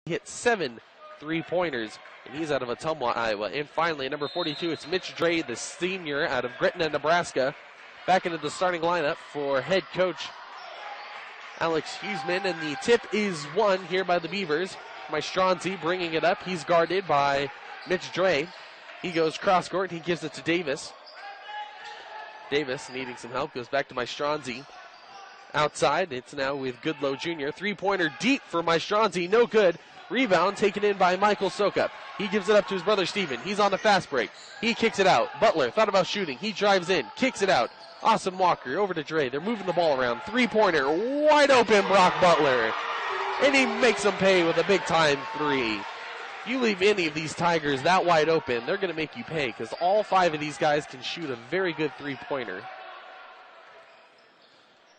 He hit 7 3-pointers, and he's out of Ottumwa, Iowa. And finally, at number 42, it's Mitch Dre, the senior out of Gretna, Nebraska, back into the starting lineup for head coach Alex Huseman, and the tip is won here by the Beavers. Maestranzi bringing it up. He's guarded by Mitch Dre. He goes cross court. He gives it to Davis. Davis needing some help. Goes back to Maestranzi. Outside, it's now with Goodlow Jr. Three-pointer deep for Maestranzi. No good. Rebound taken in by Michael Sokup. He gives it up to his brother Steven. He's on the fast break. He kicks it out. Butler thought about shooting. He drives in. Kicks it out. Austin Walker over to Dre. They're moving the ball around. Three-pointer. Wide open Brock Butler. And he makes them pay with a big-time three. If you leave any of these Tigers that wide open, they're going to make you pay because all 5 of these guys can shoot a very good three-pointer.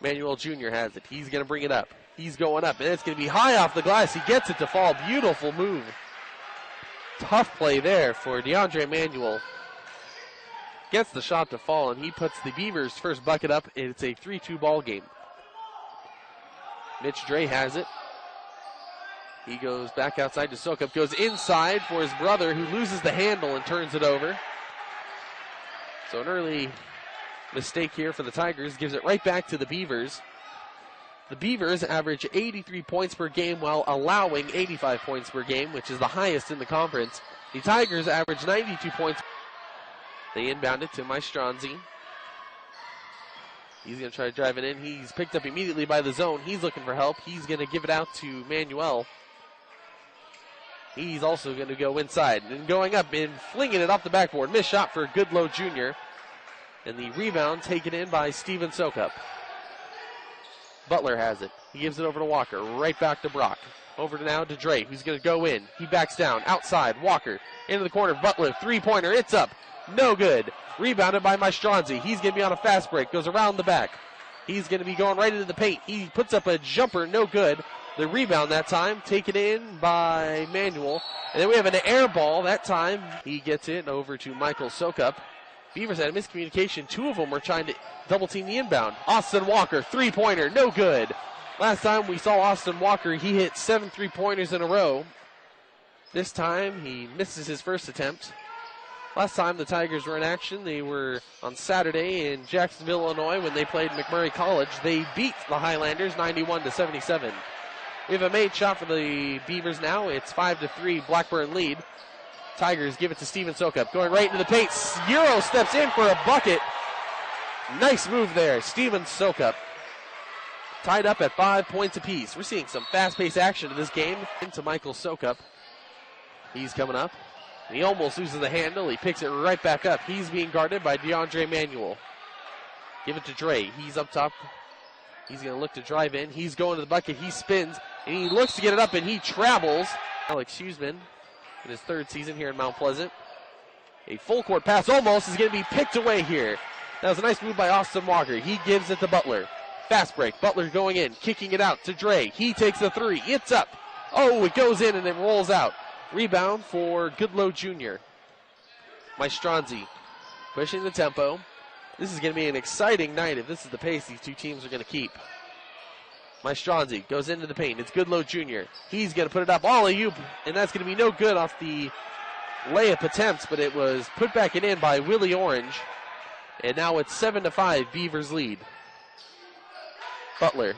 Manuel Jr. has it. He's going to bring it up. He's going up, and it's going to be high off the glass. He gets it to fall. Beautiful move. Tough play there for DeAndre Manuel. Gets the shot to fall, and he puts the Beavers' first bucket up. It's a 3-2 ball game. Mitch Dre has it. He goes back outside to Sokup. Goes inside for his brother, who loses the handle and turns it over. So an early mistake here for the Tigers. Gives it right back to the Beavers. The Beavers average 83 points per game while allowing 85 points per game, which is the highest in the conference. The Tigers average 92 points. They inbound it to Maestranzi. He's going to try to drive it in. He's picked up immediately by the zone. He's looking for help. He's going to give it out to Manuel. He's also going to go inside and going up and flinging it off the backboard. Missed shot for Goodlow Jr. And the rebound taken in by Steven Sokup. Butler has it. He gives it over to Walker. Right back to Brock. Over to now to Dre, who's going to go in. He backs down. Outside. Walker. Into the corner. Butler. Three-pointer. It's up. No good. Rebounded by Maestranzi. He's going to be on a fast break. Goes around the back. He's going to be going right into the paint. He puts up a jumper. No good. The rebound that time taken in by Manuel. And then we have an air ball that time. He gets it over to Michael Sokup. Beavers had a miscommunication. 2 of them were trying to double team the inbound. Austin Walker, three-pointer, no good. Last time we saw Austin Walker, he hit 7 3-pointers in a row. This time he misses his first attempt. Last time the Tigers were in action, they were on Saturday in Jacksonville, Illinois, when they played McMurray College. They beat the Highlanders 91-77. We have a made shot for the Beavers now. It's 5-3 Blackburn lead. Tigers give it to Steven Sokup. Going right into the paint. Euro steps in for a bucket. Nice move there. Steven Sokup. Tied up at 5 points apiece. We're seeing some fast-paced action in this game. Into Michael Sokup. He's coming up. And he almost loses the handle. He picks it right back up. He's being guarded by DeAndre Manuel. Give it to Dre. He's up top. He's going to look to drive in. He's going to the bucket. He spins. And he looks to get it up, and he travels. Alex Huseman in his 3rd season here in Mount Pleasant. A full court pass almost is going to be picked away here. That was a nice move by Austin Walker. He gives it to Butler. Fast break. Butler going in, kicking it out to Dre. He takes the 3. It's up. Oh, it goes in and it rolls out. Rebound for Goodlow Jr. Maestranzi pushing the tempo. This is going to be an exciting night if this is the pace these two teams are going to keep. Maestranzi goes into the paint. It's Goodlow Jr. He's going to put it up. Alley-oop, and that's going to be no good off the layup attempts, but it was put back in by Willie Orange. And now it's 7-5, Beavers lead. Butler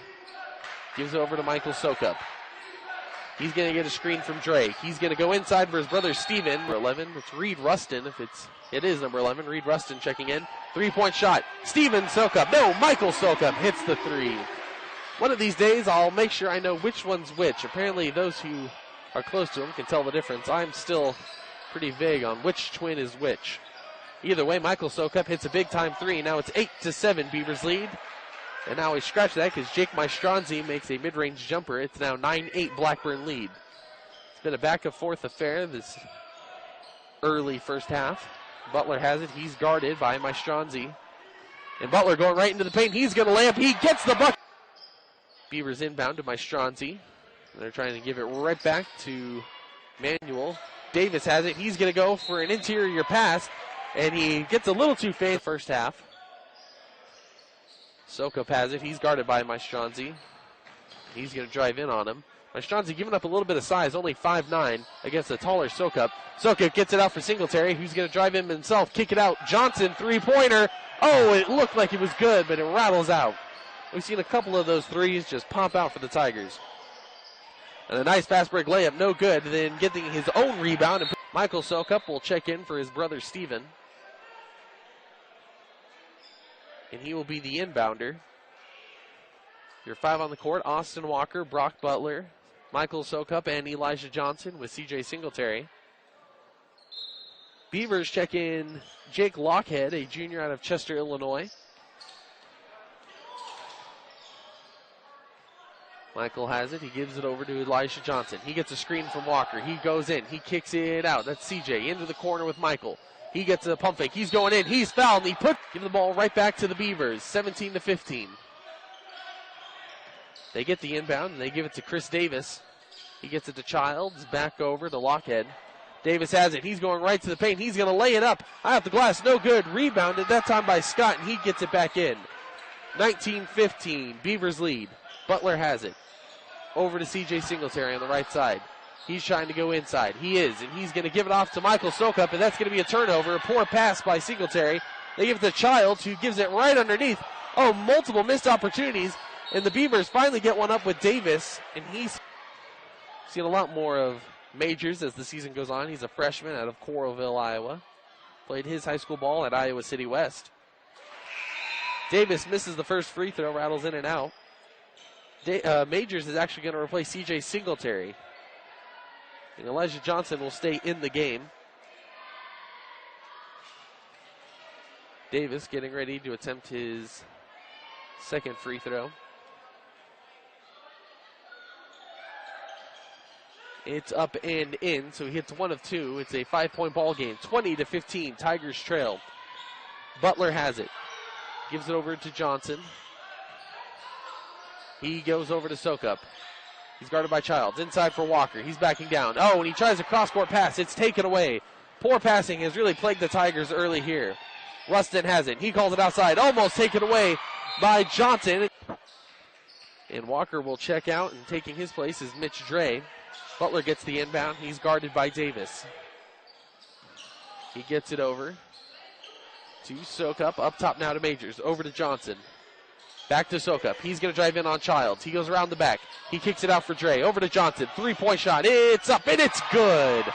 gives it over to Michael Sokup. He's going to get a screen from Dre. He's going to go inside for his brother Steven. Number 11, it's Reed Rustin. It is number 11, Reed Rustin checking in. 3-point shot. Steven Sokup. No, Michael Sokup hits the 3. One of these days, I'll make sure I know which one's which. Apparently, those who are close to him can tell the difference. I'm still pretty vague on which twin is which. Either way, Michael Sokup hits a big-time 3. Now it's 8-7, Beavers lead. And now we scratch that because Jake Maestranzi makes a mid-range jumper. It's now 9-8 Blackburn lead. It's been a back-and-forth affair this early first half. Butler has it. He's guarded by Maestranzi. And Butler going right into the paint. He's going to lay up. He gets the bucket. Beavers inbound to Maestranzi. They're trying to give it right back to Manuel. Davis has it. He's going to go for an interior pass. And he gets a little too fast first half. Sokup has it. He's guarded by Maestranzi. He's going to drive in on him. Mastronzi giving up a little bit of size, only 5'9", against a taller Sokup. Sokup gets it out for Singletary, who's going to drive him himself, kick it out. Johnson, three-pointer. Oh, it looked like it was good, but it rattles out. We've seen a couple of those threes just pop out for the Tigers. And a nice fast break layup, no good. Then getting his own rebound. And Michael Sokup will check in for his brother Steven. And he will be the inbounder. Your 5 on the court, Austin Walker, Brock Butler, Michael Sokup, and Elijah Johnson with C.J. Singletary. Beavers check in Jake Lockhead, a junior out of Chester, Illinois. Michael has it. He gives it over to Elijah Johnson. He gets a screen from Walker. He goes in. He kicks it out. That's C.J. into the corner with Michael. He gets a pump fake. He's going in. He's fouled. And give the ball right back to the Beavers, 17-15. They get the inbound, and they give it to Chris Davis. He gets it to Childs, back over to Lockhead. Davis has it. He's going right to the paint. He's going to lay it up. High off the glass. No good. Rebounded that time by Scott, and he gets it back in. 19-15. Beavers lead. Butler has it. Over to C.J. Singletary on the right side. He's trying to go inside. He is, and he's going to give it off to Michael Sokup, and that's going to be a turnover. A poor pass by Singletary. They give it to Childs, who gives it right underneath. Oh, multiple missed opportunities, and the Beavers finally get one up with Davis, and he's seen a lot more of Majors as the season goes on. He's a freshman out of Coralville, Iowa. Played his high school ball at Iowa City West. Davis misses the first free throw, rattles in and out. Majors is actually going to replace C.J. Singletary. And Elijah Johnson will stay in the game. Davis getting ready to attempt his second free throw. It's up and in, so he hits one of two. It's a 5-point ball game. 20-15, Tigers trail. Butler has it. Gives it over to Johnson. He goes over to Sokup. He's guarded by Childs. Inside for Walker. He's backing down. Oh, and he tries a cross-court pass. It's taken away. Poor passing has really plagued the Tigers early here. Rustin has it. He calls it outside. Almost taken away by Johnson. And Walker will check out, and taking his place is Mitch Dre. Butler gets the inbound. He's guarded by Davis. He gets it over to Sokup. Up top now to Majors. Over to Johnson. Back to Sokup. He's going to drive in on Childs. He goes around the back. He kicks it out for Dre. Over to Johnson. 3-point shot. It's up, and it's good.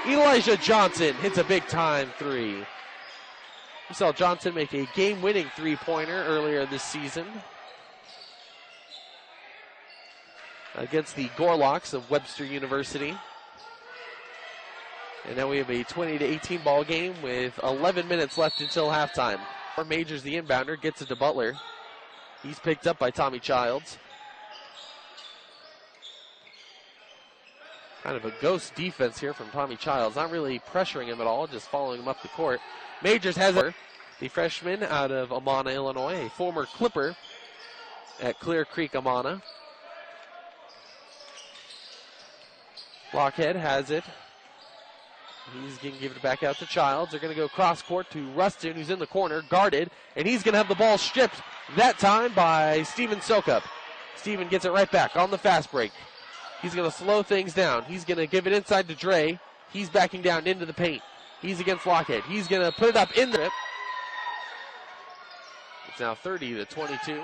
Elijah Johnson hits a big-time three. We saw Johnson make a game-winning three-pointer earlier this season against the Gorlocks of Webster University. And now we have a 20-18 ball game with 11 minutes left until halftime. Majors, the inbounder, gets it to Butler. He's picked up by Tommy Childs. Kind of a ghost defense here from Tommy Childs. Not really pressuring him at all, just following him up the court. Majors has it. The freshman out of Amana, Illinois, a former Clipper at Clear Creek, Amana. Lockhead has it. He's going to give it back out to Childs. They're going to go cross-court to Rustin, who's in the corner, guarded, and he's going to have the ball stripped that time by Steven Sokup. Steven gets it right back on the fast break. He's going to slow things down. He's going to give it inside to Dre. He's backing down into the paint. He's against Lockhead. He's going to put it up in the... It's now 30-22.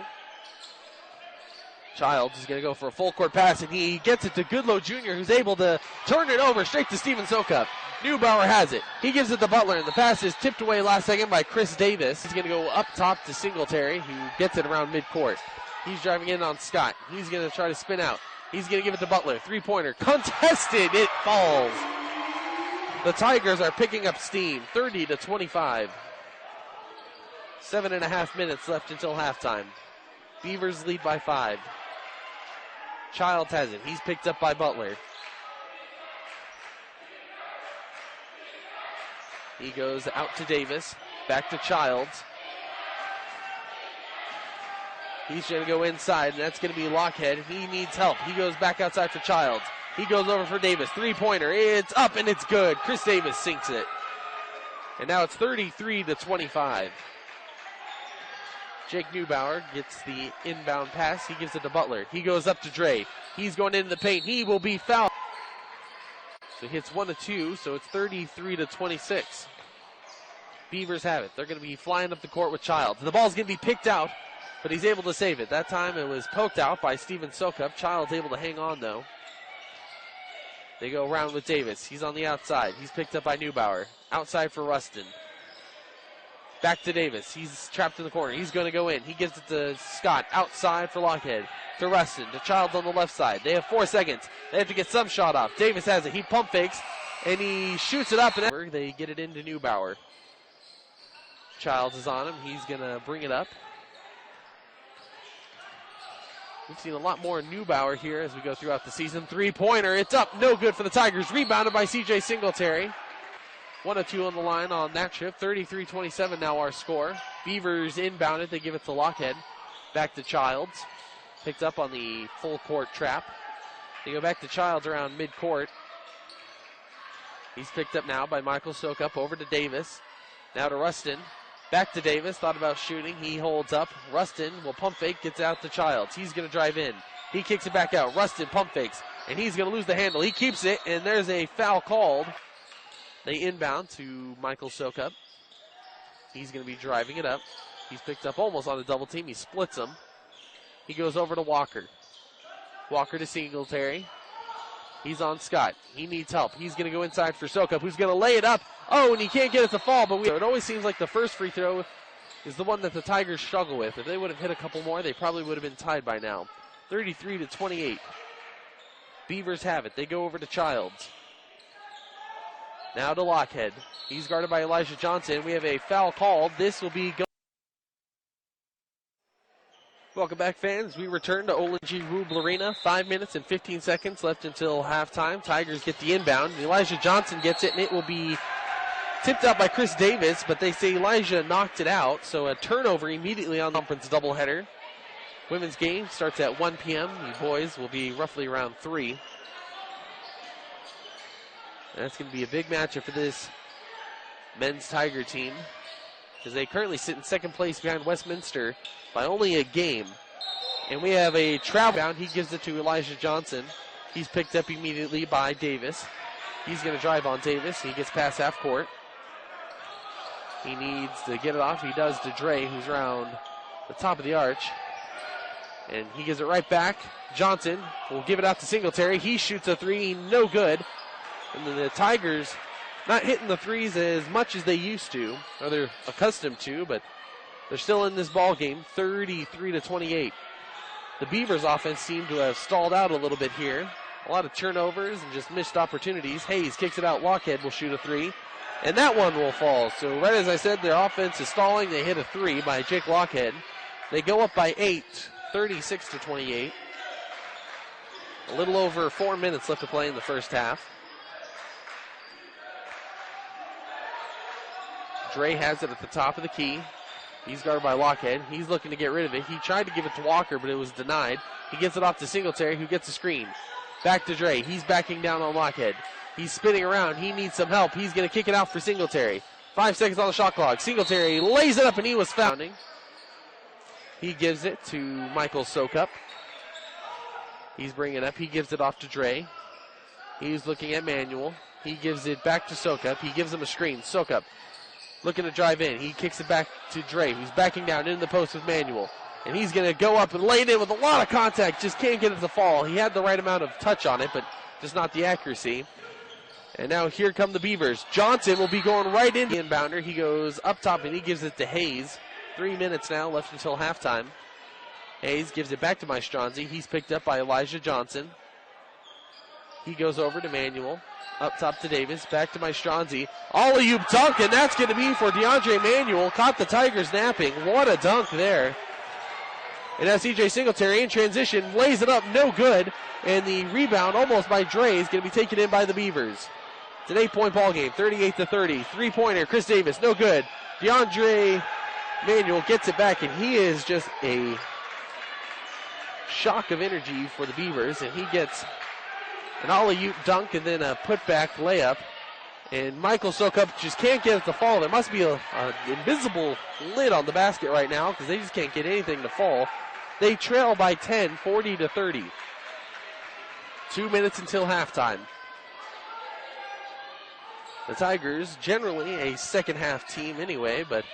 Childs is going to go for a full-court pass, and he gets it to Goodlow Jr., who's able to turn it over straight to Steven Sokup. Neubauer has it. He gives it to Butler, and the pass is tipped away last second by Chris Davis. He's going to go up top to Singletary, who gets it around midcourt. He's driving in on Scott. He's going to try to spin out. He's going to give it to Butler. Three-pointer. Contested. It falls. The Tigers are picking up steam. 30-25. 7.5 minutes left until halftime. Beavers lead by 5. Childs has it. He's picked up by Butler. He goes out to Davis. Back to Childs. He's going to go inside, and that's going to be Lockhead. He needs help. He goes back outside for Childs. He goes over for Davis. Three-pointer. It's up, and it's good. Chris Davis sinks it. And now it's 33-25. Jake Neubauer gets the inbound pass. He gives it to Butler. He goes up to Dre. He's going into the paint. He will be fouled. So he hits 1 of 2, so it's 33-26. Beavers have it. They're going to be flying up the court with Childs. The ball's going to be picked out, but he's able to save it. That time it was poked out by Steven Sokup. Childs able to hang on, though. They go around with Davis. He's on the outside. He's picked up by Neubauer. Outside for Rustin. Back to Davis. He's trapped in the corner. He's going to go in. He gives it to Scott. Outside for Lockhead. To Rustin. To Childs on the left side. They have 4 seconds. They have to get some shot off. Davis has it. He pump fakes, and he shoots it up. And they get it into Neubauer. Childs is on him. He's going to bring it up. We've seen a lot more Neubauer here as we go throughout the season. Three-pointer. It's up. No good for the Tigers. Rebounded by C.J. Singletary. 1 of 2 on the line on that trip. 33-27 now our score. Beavers inbounded. They give it to Lockhead. Back to Childs. Picked up on the full court trap. They go back to Childs around midcourt. He's picked up now by Michael Sokup. Over to Davis. Now to Rustin. Back to Davis. Thought about shooting. He holds up. Rustin will pump fake. Gets out to Childs. He's going to drive in. He kicks it back out. Rustin pump fakes. And he's going to lose the handle. He keeps it. And there's a foul called. They inbound to Michael Sokup. He's going to be driving it up. He's picked up almost on a double team. He splits them. He goes over to Walker. Walker to Singletary. He's on Scott. He needs help. He's going to go inside for Sokup, who's going to lay it up. Oh, and he can't get it to fall, but it always seems like the first free throw is the one that the Tigers struggle with. If they would have hit a couple more, they probably would have been tied by now. 33-28. Beavers have it. They go over to Childs. Now to Lockhead. He's guarded by Elijah Johnson. We have a foul called. This will be... Welcome back, fans. We return to Olin G. Rubel Arena. 5 minutes and 15 seconds left until halftime. Tigers get the inbound. Elijah Johnson gets it, and it will be tipped out by Chris Davis, but they say Elijah knocked it out, so a turnover immediately on the conference doubleheader. Women's game starts at 1 p.m. The boys will be roughly around 3. And that's going to be a big matchup for this men's Tiger team, because they currently sit in second place behind Westminster by only a game. And we have a travel down. He gives it to Elijah Johnson. He's picked up immediately by Davis. He's going to drive on Davis. He gets past half court. He needs to get it off. He does to Dre, who's around the top of the arch. And he gives it right back. Johnson will give it out to Singletary. He shoots a three, no good. And then the Tigers not hitting the threes as much as they used to, or they're accustomed to, but they're still in this ball game, 33-28. The Beavers offense seemed to have stalled out a little bit here. A lot of turnovers and just missed opportunities. Hayes kicks it out. Lockhead will shoot a three, and that one will fall. So right as I said, their offense is stalling. They hit a three by Jake Lockhead. They go up by 8, 36-28. A little over 4 minutes left to play in the first half. Dre has it at the top of the key. He's guarded by Lockhead. He's looking to get rid of it. He tried to give it to Walker, but it was denied. He gets it off to Singletary, who gets a screen. Back to Dre. He's backing down on Lockhead. He's spinning around. He needs some help. He's going to kick it out for Singletary. 5 seconds on the shot clock. Singletary lays it up, and he was fouled. He gives it to Michael Sokup. He's bringing it up. He gives it off to Dre. He's looking at Manuel. He gives it back to Sokup. He gives him a screen. Sokup looking to drive in. He kicks it back to Dre, who's backing down in the post with Manuel. And he's going to go up and lay it in with a lot of contact. Just can't get it to fall. He had the right amount of touch on it, but just not the accuracy. And now here come the Beavers. Johnson will be going right into the inbounder. He goes up top, and he gives it to Hayes. 3 minutes now left until halftime. Hayes gives it back to Maestranzi. He's picked up by Elijah Johnson. He goes over to Manuel. Up top to Davis, back to Maestranzi. Alley-oop dunk, and that's going to be for DeAndre Manuel. Caught the Tigers napping. What a dunk there. And now C.J. Singletary in transition, lays it up, no good. And the rebound, almost by Dre, is going to be taken in by the Beavers. It's an 8-point ball game, 38-30. Three-pointer, Chris Davis, no good. DeAndre Manuel gets it back, and he is just a shock of energy for the Beavers. And he gets an alley-oop dunk and then a putback layup. And Michael Sokup just can't get it to fall. There must be an invisible lid on the basket right now because they just can't get anything to fall. They trail by 10, 40-30. 2 minutes until halftime. The Tigers, generally a second half team anyway, but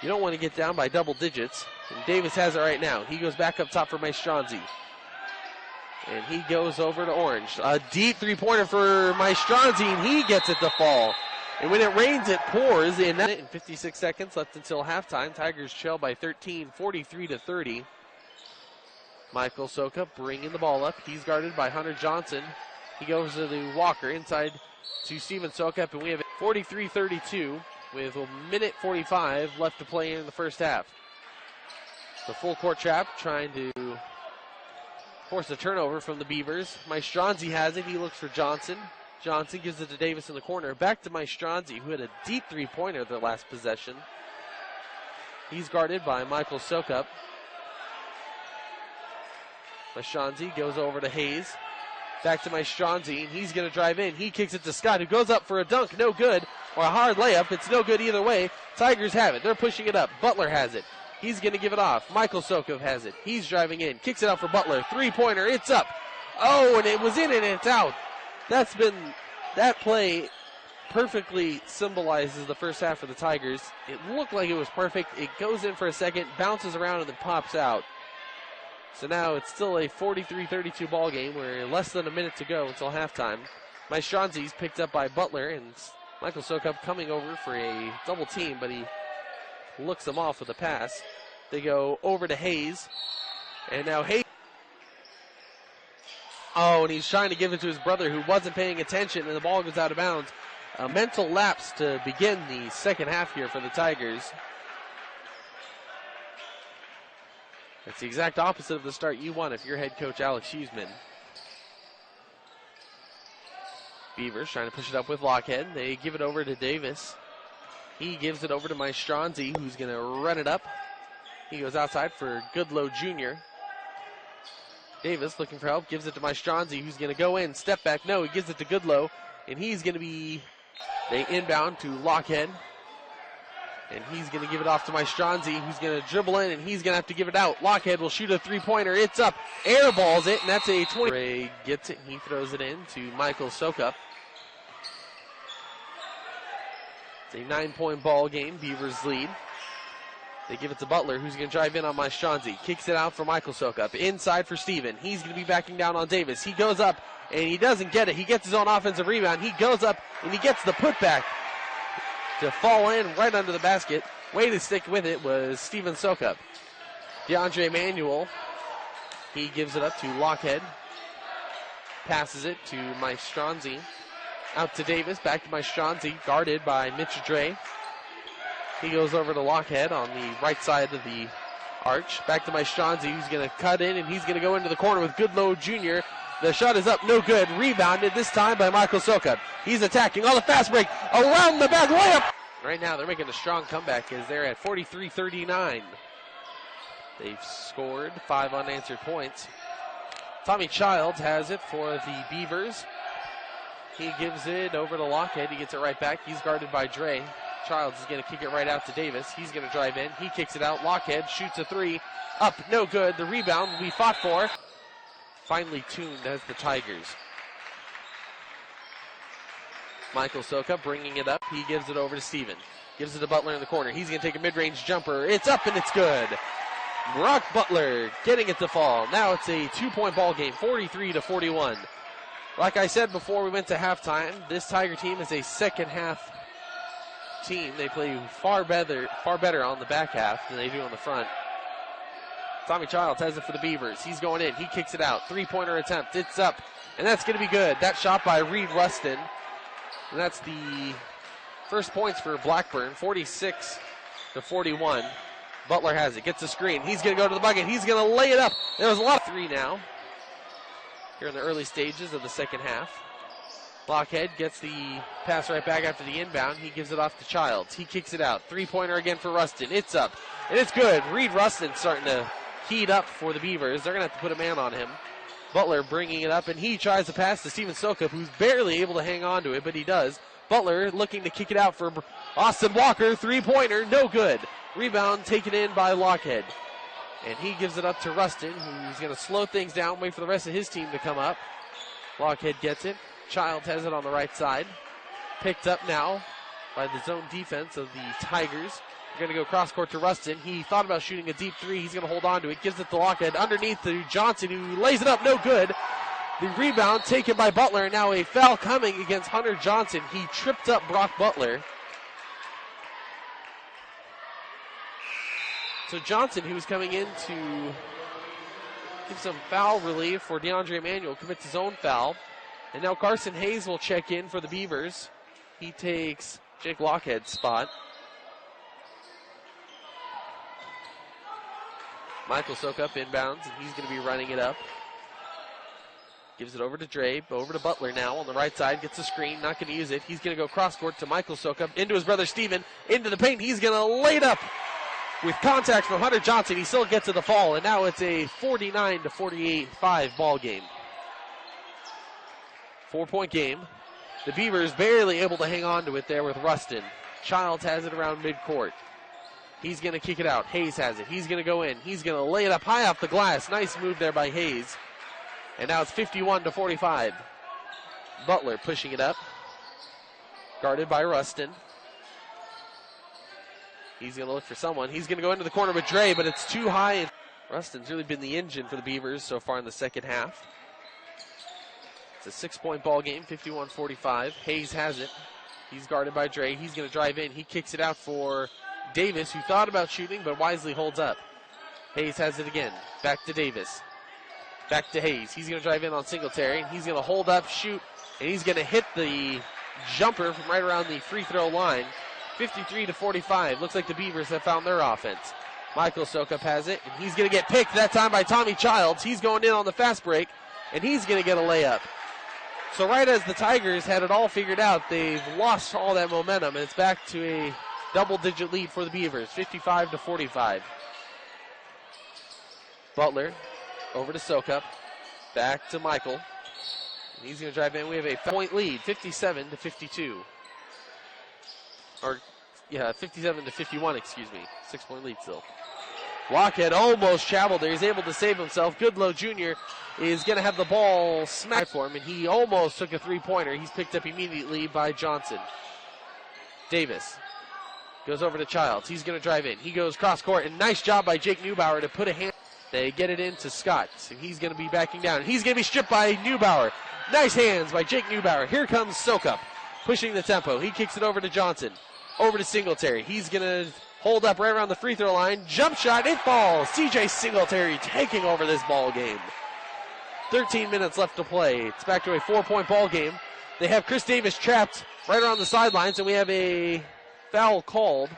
you don't want to get down by double digits. And Davis has it right now. He goes back up top for Maestranzi. And he goes over to Orange. A deep three-pointer for Maestranzi, and he gets it to fall. And when it rains, it pours. In 56 seconds left until halftime. Tigers trail by 13, 43-30. Michael Sokup bringing the ball up. He's guarded by Hunter Johnson. He goes to the Walker inside to Steven Sokup, and we have 43-32 with a minute 45 left to play in the first half. The full court trap trying to force a turnover from the Beavers. Maestranzi has it. He looks for Johnson. Johnson gives it to Davis in the corner. Back to Maestranzi, who had a deep three-pointer their last possession. He's guarded by Michael Sokup. Maestranzi goes over to Hayes. Back to Maestranzi, and he's going to drive in. He kicks it to Scott, who goes up for a dunk. No good. Or a hard layup. It's no good either way. Tigers have it. They're pushing it up. Butler has it. He's going to give it off. Michael Sokup has it. He's driving in. Kicks it out for Butler. Three-pointer. It's up. Oh, and it was in and it's out. That play perfectly symbolizes the first half for the Tigers. It looked like it was perfect. It goes in for a second, bounces around, and then pops out. So now it's still a 43-32 ball game. We're less than a minute to go until halftime. Maestranzi's picked up by Butler, and Michael Sokup coming over for a double team, but he looks them off with a pass. They go over to Hayes, and now Hayes. Oh, and he's trying to give it to his brother who wasn't paying attention, and the ball goes out of bounds. A mental lapse to begin the second half here for the Tigers. That's the exact opposite of the start you want if you're head coach Alex Huseman. Beavers trying to push it up with Lockhead. They give it over to Davis. He gives it over to Maestranzi, who's going to run it up. He goes outside for Goodlow Jr. Davis looking for help, gives it to Maestranzi, who's going to go in, step back. No, he gives it to Goodlow, and he's going to be, they inbound to Lockhead. And he's going to give it off to Maestranzi, who's going to dribble in, and he's going to have to give it out. Lockhead will shoot a three-pointer. It's up. Airballs it, and that's a 20. Ray gets it. He throws it in to Michael Sokup. It's a 9-point ball game. Beavers lead. They give it to Butler, who's going to drive in on Maestranzi. Kicks it out for Michael Sokup. Inside for Steven. He's going to be backing down on Davis. He goes up, and he doesn't get it. He gets his own offensive rebound. He goes up, and he gets the putback to fall in right under the basket. Way to stick with it was Steven Sokup. DeAndre Manuel, he gives it up to Lockhead. Passes it to Maestranzi. Out to Davis, back to Maestranzi, guarded by Mitch Dre. He goes over to Lockhead on the right side of the arch. Back to Maestranzi, who's going to cut in, and he's going to go into the corner with Goodlow Jr. The shot is up, no good. Rebounded this time by Michael Sokup. He's attacking on the fast break. Around the back layup. Right now they're making a strong comeback as they're at 43-39. They've scored 5 unanswered points. Tommy Childs has it for the Beavers. He gives it over to Lockhead. He gets it right back. He's guarded by Dre. Childs is going to kick it right out to Davis. He's going to drive in. He kicks it out. Lockhead shoots a three. Up, no good. The rebound will be fought for. Finely tuned as the Tigers. Michael Sokup bringing it up. He gives it over to Steven. Gives it to Butler in the corner. He's going to take a mid-range jumper. It's up and it's good. Brock Butler getting it to fall. Now it's a 2-point ball game, 43-41. Like I said before we went to halftime, this Tiger team is a second half team. They play far better on the back half than they do on the front. Tommy Childs has it for the Beavers. He's going in. He kicks it out. Three-pointer attempt. It's up. And that's going to be good. That shot by Reed Rustin. And that's the first points for Blackburn, 46-41. Butler has it. Gets a screen. He's going to go to the bucket. He's going to lay it up. There was a lot of 3 now. Here in the early stages of the second half. Lockhead gets the pass right back after the inbound. He gives it off to Childs. He kicks it out. Three-pointer again for Rustin. It's up. And it's good. Reed Rustin starting to heat up for the Beavers. They're going to have to put a man on him. Butler bringing it up, and he tries to pass to Steven Sokup, who's barely able to hang on to it, but he does. Butler looking to kick it out for Austin Walker. Three-pointer, no good. Rebound taken in by Lockhead. And he gives it up to Rustin, who's going to slow things down, wait for the rest of his team to come up. Lockhead gets it. Childs has it on the right side. Picked up now by the zone defense of the Tigers. They're going to go cross-court to Rustin. He thought about shooting a deep three. He's going to hold on to it. Gives it to Lockhead. Underneath to Johnson, who lays it up. No good. The rebound taken by Butler. Now a foul coming against Hunter Johnson. He tripped up Brock Butler. So Johnson, who was coming in to give some foul relief for DeAndre Emanuel, commits his own foul. And now Carson Hayes will check in for the Beavers. He takes Jake Lockhead's spot. Michael Sokup inbounds, and he's going to be running it up. Gives it over to Dre, over to Butler now on the right side. Gets the screen, not going to use it. He's going to go cross-court to Michael Sokup, into his brother Steven, into the paint. He's going to lay it up with contact from Hunter Johnson. He still gets to the fall, and now it's a 49-48-5 ball game. 4-point game. The Beavers barely able to hang on to it there with Rustin. Childs has it around midcourt. He's going to kick it out. Hayes has it. He's going to go in. He's going to lay it up high off the glass. Nice move there by Hayes. And now it's 51-45. Butler pushing it up. Guarded by Rustin. He's going to look for someone. He's going to go into the corner with Dre, but it's too high. Rustin's really been the engine for the Beavers so far in the second half. It's a 6-point ball game, 51-45. Hayes has it. He's guarded by Dre. He's going to drive in. He kicks it out for Davis, who thought about shooting, but wisely holds up. Hayes has it again. Back to Davis. Back to Hayes. He's going to drive in on Singletary, and he's going to hold up, shoot, and he's going to hit the jumper from right around the free throw line. 53-45. Looks like the Beavers have found their offense. Michael Sokup has it, and he's going to get picked that time by Tommy Childs. He's going in on the fast break, and he's going to get a layup. So right as the Tigers had it all figured out, they've lost all that momentum, and it's back to a double-digit lead for the Beavers, 55-45. Butler over to Sokup, back to Michael. And he's going to drive in. We have a point lead, 57-52. Or, yeah, 57-51, excuse me. 6-point lead still. Lockhead almost traveled there. He's able to save himself. Goodlow Jr. is going to have the ball smacked for him, and he almost took a three-pointer. He's picked up immediately by Johnson. Davis goes over to Childs. He's going to drive in. He goes cross-court, and nice job by Jake Neubauer to put a hand. They get it into Scott, so he's going to be backing down. He's going to be stripped by Neubauer. Nice hands by Jake Neubauer. Here comes Sokup, pushing the tempo. He kicks it over to Johnson, over to Singletary. He's going to hold up right around the free throw line. Jump shot, it falls. C.J. Singletary taking over this ball game. 13 minutes left to play. It's back to a 4-point ball game. They have Chris Davis trapped right around the sidelines, and we have a foul called.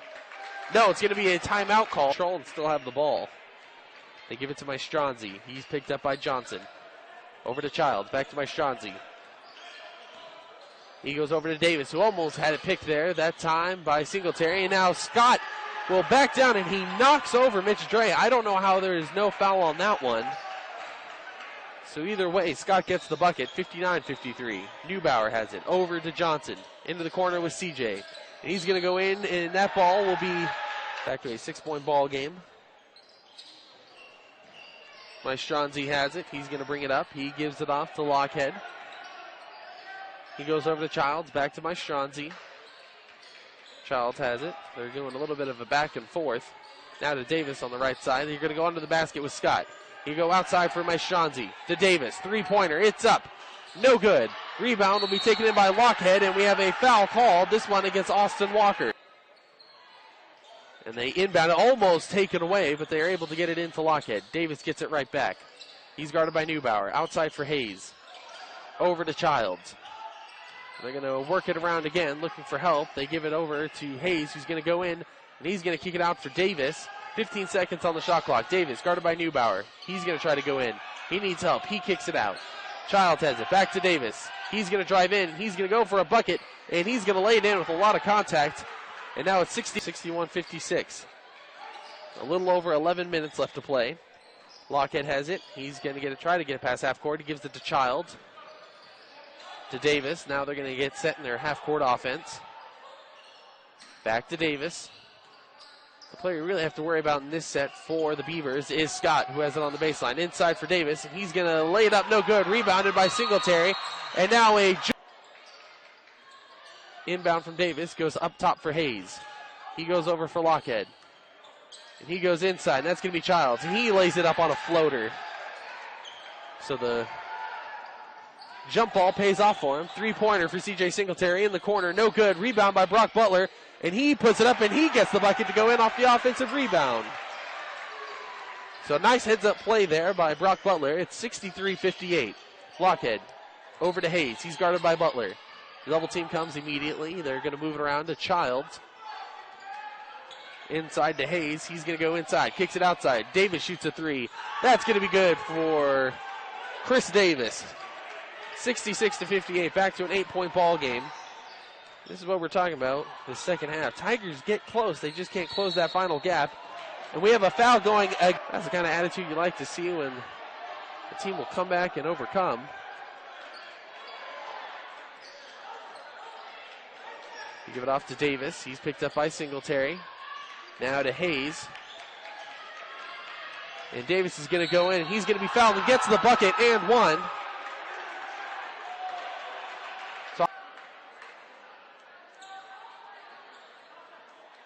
No, it's going to be a timeout call. Control and still have the ball. They give it to Maestranzi. He's picked up by Johnson. Over to Childs. Back to Maestranzi. He goes over to Davis, who almost had it picked there, that time by Singletary. And now Scott will back down, and he knocks over Mitch Dre. I don't know how there is no foul on that one. So either way, Scott gets the bucket, 59-53. Neubauer has it. Over to Johnson. Into the corner with CJ. And he's going to go in, and that ball will be back to a 6-point ball game. Maestranzi has it. He's going to bring it up. He gives it off to Lockhead. He goes over to Childs, back to Maestranzi. Childs has it. They're doing a little bit of a back and forth. Now to Davis on the right side. You're going to go under the basket with Scott. You go outside for Maestranzi. To Davis. Three-pointer. It's up. No good. Rebound will be taken in by Lockhead, and we have a foul called. This one against Austin Walker. And they inbound it, almost taken away, but they are able to get it into Lockhead. Davis gets it right back. He's guarded by Neubauer. Outside for Hayes. Over to Childs. They're going to work it around again, looking for help. They give it over to Hayes, who's going to go in, and he's going to kick it out for Davis. 15 seconds on the shot clock. Davis, guarded by Neubauer. He's going to try to go in. He needs help. He kicks it out. Childs has it. Back to Davis. He's going to drive in. He's going to go for a bucket, and he's going to lay it in with a lot of contact. And now it's 61-56. A little over 11 minutes left to play. Lockhead has it. He's going to try to get it past half court. He gives it to Childs. to Davis. Now they're going to get set in their half-court offense. Back to Davis. The player you really have to worry about in this set for the Beavers is Scott, who has it on the baseline. Inside for Davis, and he's going to lay it up, no good. Rebounded by Singletary. And now a inbound from Davis goes up top for Hayes. He goes over for Lockhead. And he goes inside, and that's going to be Childs. And he lays it up on a floater. So the jump ball pays off for him. Three-pointer for C.J. Singletary in the corner. No good. Rebound by Brock Butler. And he puts it up, and he gets the bucket to go in off the offensive rebound. So a nice heads-up play there by Brock Butler. It's 63-58. Lockhead over to Hayes. He's guarded by Butler. The double team comes immediately. They're going to move it around to Childs. Inside to Hayes. He's going to go inside. Kicks it outside. Davis shoots a three. That's going to be good for Chris Davis. 66-58. Back to an 8-point ball game. This is what we're talking about, the second half. Tigers get close. They just can't close that final gap. And we have a foul going. That's the kind of attitude you like to see when the team will come back and overcome. You give it off to Davis. He's picked up by Singletary. Now to Hayes. And Davis is going to go in, and he's going to be fouled and gets the bucket and one.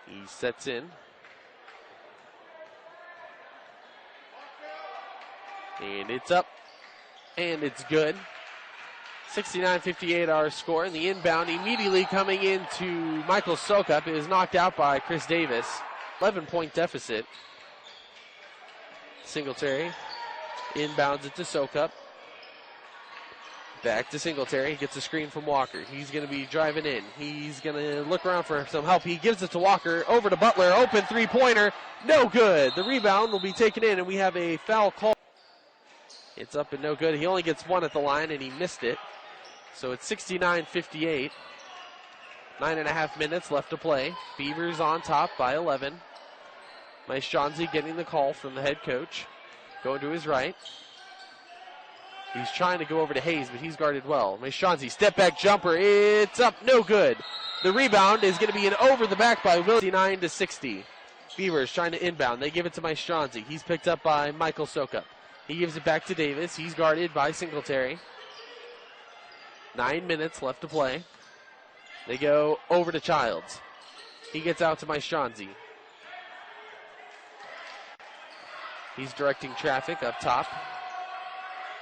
He sets in. And it's up. And it's good. 69-58 our score. And the inbound immediately coming into Michael Sokup is knocked out by Chris Davis. 11-point deficit. Singletary inbounds it to Sokup. Back to Singletary. He gets a screen from Walker. He's going to be driving in. He's going to look around for some help. He gives it to Walker. Over to Butler. Open three-pointer. No good. The rebound will be taken in, and we have a foul call. It's up and no good. He only gets one at the line, and he missed it. So it's 69-58. 9.5 minutes left to play. Beavers on top by 11. Maestranzi getting the call from the head coach. Going to his right. He's trying to go over to Hayes, but he's guarded well. Maestranzi, step back jumper. It's up, no good. The rebound is going to be an over the back by Will. 59-60. Beavers trying to inbound. They give it to Maestranzi. He's picked up by Michael Sokup. He gives it back to Davis. He's guarded by Singletary. 9 minutes left to play. They go over to Childs. He gets out to Maestranzi. He's directing traffic up top.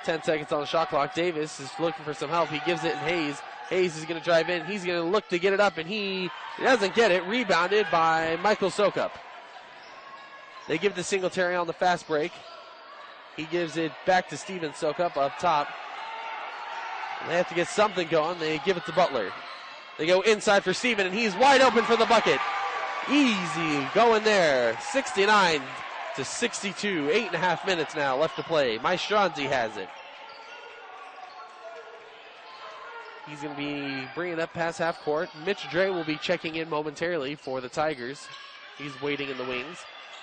10 seconds on the shot clock. Davis is looking for some help. He gives it to Hayes. Hayes is going to drive in. He's going to look to get it up, and he doesn't get it. Rebounded by Michael Sokup. They give to Singletary on the fast break. He gives it back to Steven Sokup up top. And they have to get something going. They give it to Butler. They go inside for Steven, and he's wide open for the bucket. Easy going there. 69-62. 8.5 minutes now left to play. Maestranzi has it. He's going to be bringing up past half court. Mitch Dre will be checking in momentarily for the Tigers. He's waiting in the wings.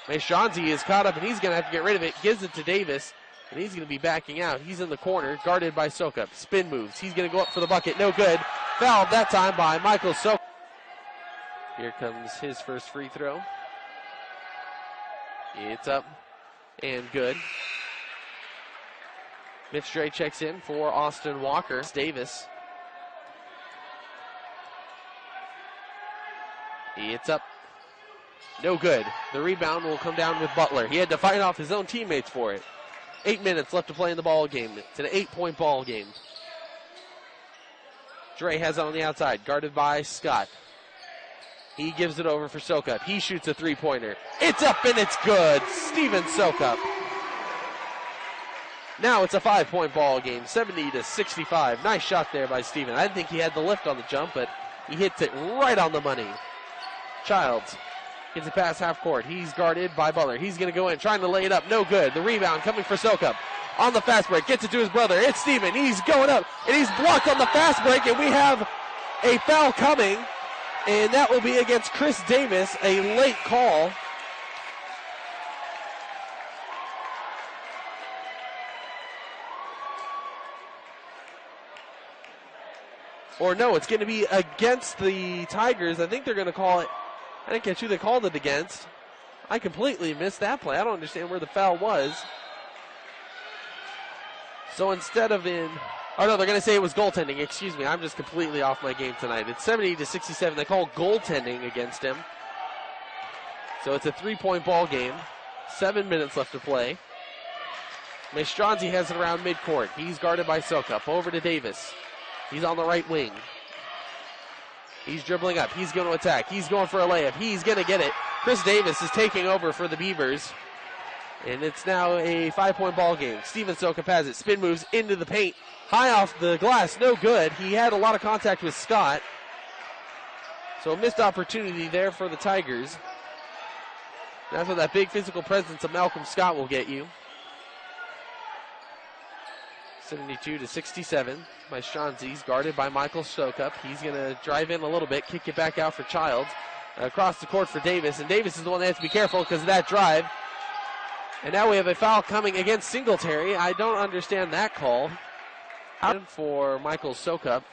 Maestranzi is caught up, and he's going to have to get rid of it. Gives it to Davis, and he's going to be backing out. He's in the corner, guarded by Sokup. Spin moves. He's going to go up for the bucket. No good. Fouled that time by Michael Sokup. Here comes his first free throw. It's up and good. Mitch Dre checks in for Austin Walker. Davis. It's up. No good. The rebound will come down with Butler. He had to fight off his own teammates for it. 8 minutes left to play in the ball game. It's an 8-point ball game. Dre has it on the outside, guarded by Scott. He gives it over for Sokup. He shoots a three-pointer. It's up and it's good. Steven Sokup. Now it's a 5-point ball game, 70-65. Nice shot there by Steven. I didn't think he had the lift on the jump, but he hits it right on the money. Childs gets it past half court. He's guarded by Butler. He's going to go in, trying to lay it up. No good. The rebound coming for Sokup. On the fast break, gets it to his brother. It's Steven. He's going up, and he's blocked on the fast break, and we have a foul coming. And that will be against Chris Davis, a late call. Or no, it's going to be against the Tigers. I think they're going to call it. I didn't catch who they called it against. I completely missed that play. I don't understand where the foul was. So instead of oh no, they're going to say it was goaltending. Excuse me, I'm just completely off my game tonight. It's 70-67. They call goaltending against him. So it's a 3-point ball game. 7 minutes left to play. Mastronzi has it around midcourt. He's guarded by Sokup. Over to Davis. He's on the right wing. He's dribbling up. He's going to attack. He's going for a layup. He's going to get it. Chris Davis is taking over for the Beavers. And it's now a 5-point ball game. Steven Sokup has it. Spin moves into the paint. High off the glass. No good. He had a lot of contact with Scott. So a missed opportunity there for the Tigers. That's what that big physical presence of Malcolm Scott will get you. 72-67. Mastronzi's guarded by Michael Sokup. He's going to drive in a little bit, kick it back out for Childs. Across the court for Davis, and Davis is the one that has to be careful because of that drive. And now we have a foul coming against Singletary. I don't understand that call. Out for Michael Sokup.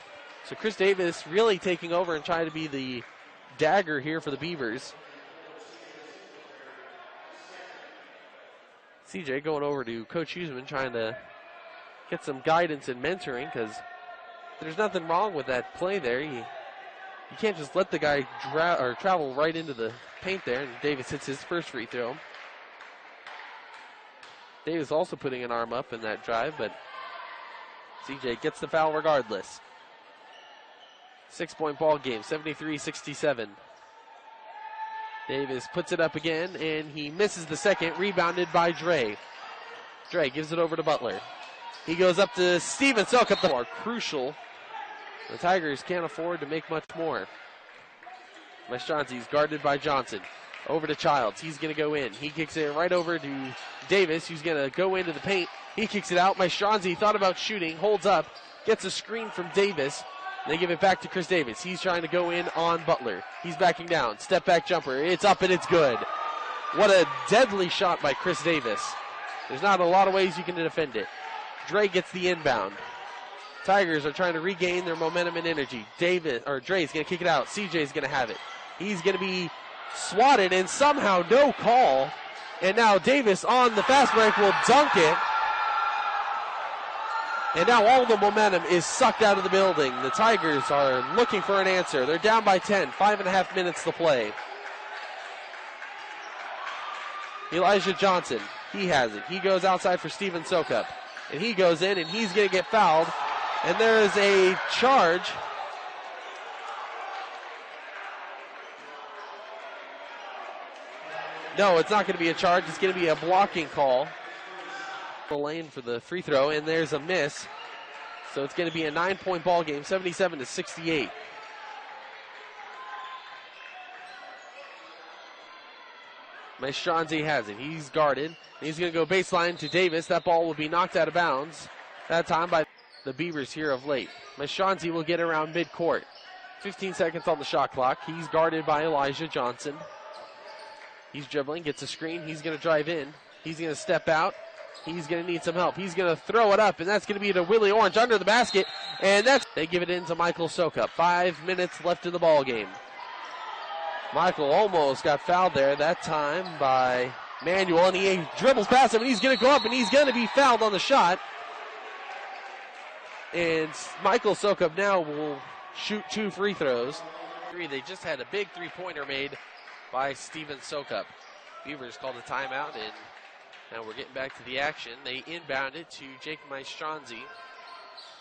So Chris Davis really taking over and trying to be the dagger here for the Beavers. CJ going over to Coach Huseman trying to get some guidance and mentoring because there's nothing wrong with that play there. You can't just let the guy travel right into the paint there, and Davis hits his first free throw. Davis also putting an arm up in that drive, but CJ gets the foul regardless. 6-point ball game, 73-67. Davis puts it up again, and he misses the second, rebounded by Dre. Dre gives it over to Butler. He goes up to Steven Sokup. The more crucial. The Tigers can't afford to make much more. Mastronzi's guarded by Johnson. Over to Childs. He's going to go in. He kicks it right over to Davis, who's going to go into the paint. He kicks it out. Mastronzi thought about shooting, holds up, gets a screen from Davis. They give it back to Chris Davis. He's trying to go in on Butler. He's backing down. Step back jumper. It's up and it's good. What a deadly shot by Chris Davis. There's not a lot of ways you can defend it. Dre gets the inbound. Tigers are trying to regain their momentum and energy. Dre's going to kick it out. CJ's going to have it. He's going to be swatted and somehow no call. And now Davis on the fast break will dunk it. And now all the momentum is sucked out of the building. The Tigers are looking for an answer. They're down by 10, 5.5 minutes to play. Elijah Johnson, he has it. He goes outside for Steven Sokup. And he goes in and he's going to get fouled. And there is a charge. No, it's not going to be a charge. It's going to be a blocking call. The lane for the free throw, and there's a miss. So it's going to be a 9-point ball game, 77-68. Mastronzi has it. He's guarded. He's going to go baseline to Davis. That ball will be knocked out of bounds. That time by the Beavers here of late. Mastronzi will get around midcourt. 15 seconds on the shot clock. He's guarded by Elijah Johnson. He's dribbling, gets a screen. He's going to drive in. He's going to step out. He's going to need some help. He's going to throw it up, and that's going to be to Willie Orange under the basket. And they give it in to Michael Sokup. 5 minutes left in the ball game. Michael almost got fouled there that time by Manuel, and he dribbles past him, and he's going to go up, and he's going to be fouled on the shot. And Michael Sokup now will shoot 2 free throws. They just had a big three-pointer made by Steven Sokup. Beavers called a timeout, and now we're getting back to the action. They inbound it to Jake Mastronzi.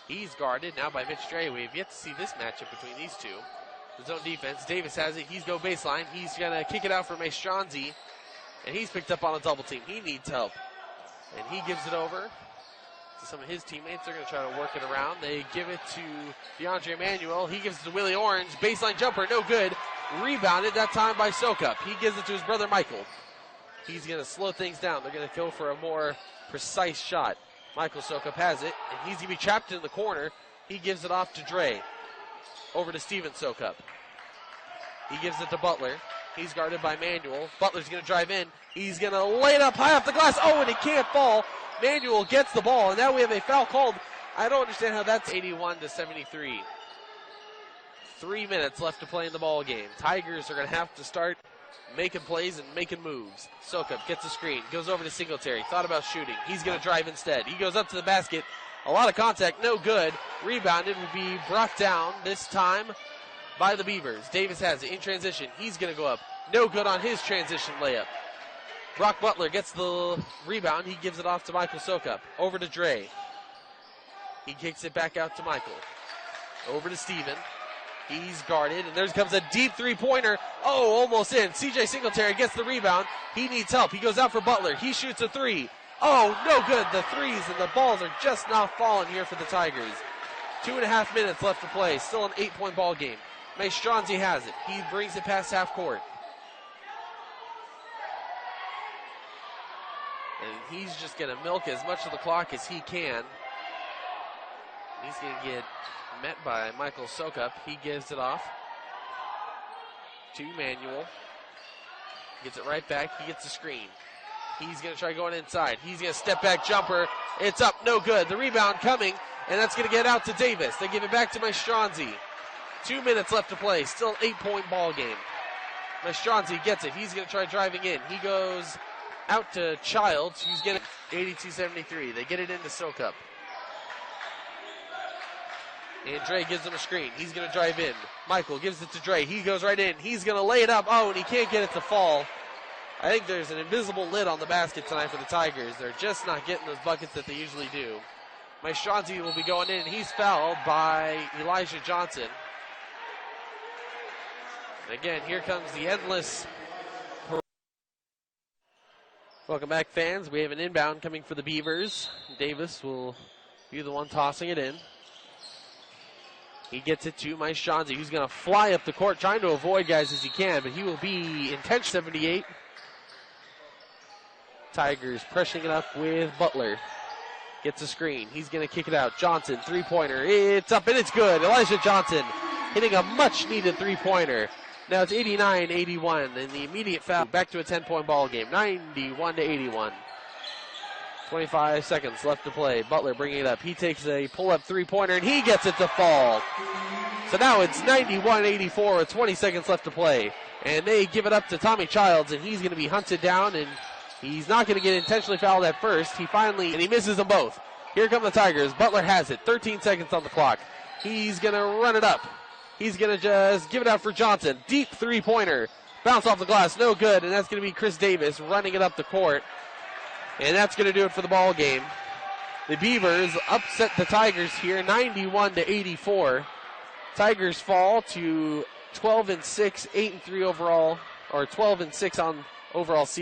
He's guarded now by Mitch Dre. We have yet to see this matchup between these two. The zone defense. Davis has it. He's go baseline. He's going to kick it out for Mastronzi, and he's picked up on a double team. He needs help, and he gives it over to some of his teammates. They're going to try to work it around. They give it to DeAndre Manuel. He gives it to Willie Orange. Baseline jumper, no good. Rebounded that time by Sokup. He gives it to his brother Michael. He's going to slow things down. They're going to go for a more precise shot. Michael Sokup has it, and he's going to be trapped in the corner. He gives it off to Dre. Over to Steven Sokup. He gives it to Butler. He's guarded by Manuel. Butler's going to drive in. He's going to lay it up high off the glass. Oh, and it can't fall. Manuel gets the ball, and now we have a foul called. I don't understand how that's 81-73. 3 minutes left to play in the ball game. Tigers are going to have to start making plays and making moves. Sokup gets a screen, goes over to Singletary. Thought about shooting. He's going to drive instead. He goes up to the basket. A lot of contact, no good. Rebounded, will be brought down this time by the Beavers. Davis has it in transition. He's going to go up. No good on his transition layup. Brock Butler gets the rebound. He gives it off to Michael Sokup. Over to Dre. He kicks it back out to Michael. Over to Steven. He's guarded, and there comes a deep three-pointer. Oh, almost in. CJ Singletary gets the rebound. He needs help. He goes out for Butler. He shoots a three. Oh, no good. The threes and the balls are just not falling here for the Tigers. 2.5 minutes left to play. Still an 8-point ball game. Maestranzi has it. He brings it past half court. And he's just going to milk as much of the clock as he can. He's going to get met by Michael Sokup. He gives it off to Manuel. Gets it right back. He gets the screen. He's going to try going inside. He's going to step back jumper. It's up. No good. The rebound coming, and that's going to get out to Davis. They give it back to Maestranzi. 2 minutes left to play. Still an 8-point ball game. Maestranzi gets it. He's going to try driving in. He goes out to Childs, who's getting 82-73. They get it into Sokup. And Dre gives him a screen. He's going to drive in. Michael gives it to Dre. He goes right in. He's going to lay it up. Oh, and he can't get it to fall. I think there's an invisible lid on the basket tonight for the Tigers. They're just not getting those buckets that they usually do. Maestranzi will be going in. He's fouled by Elijah Johnson. And again, here comes the endless. Welcome back, fans. We have an inbound coming for the Beavers. Davis will be the one tossing it in. He gets it to Maestranzi, who's going to fly up the court, trying to avoid guys as he can, but he will be intense. 78. Tigers pressuring it up with Butler. Gets a screen. He's going to kick it out. Johnson, three-pointer. It's up, and it's good. Elijah Johnson hitting a much-needed three-pointer. Now it's 89-81, and the immediate foul. Back to a 10-point ball game, 91-81. 25 seconds left to play. Butler bringing it up. He takes a pull-up three-pointer, and he gets it to fall. So now it's 91-84 with 20 seconds left to play. And they give it up to Tommy Childs, and he's going to be hunted down, and he's not going to get intentionally fouled at first. And he misses them both. Here come the Tigers. Butler has it. 13 seconds on the clock. He's going to run it up. He's going to just give it out for Johnson. Deep three-pointer. Bounce off the glass. No good, and that's going to be Chris Davis running it up the court. And that's going to do it for the ball game. The Beavers upset the Tigers here, 91-84. Tigers fall to 12-6, 8-3 overall, or 12-6 on overall season.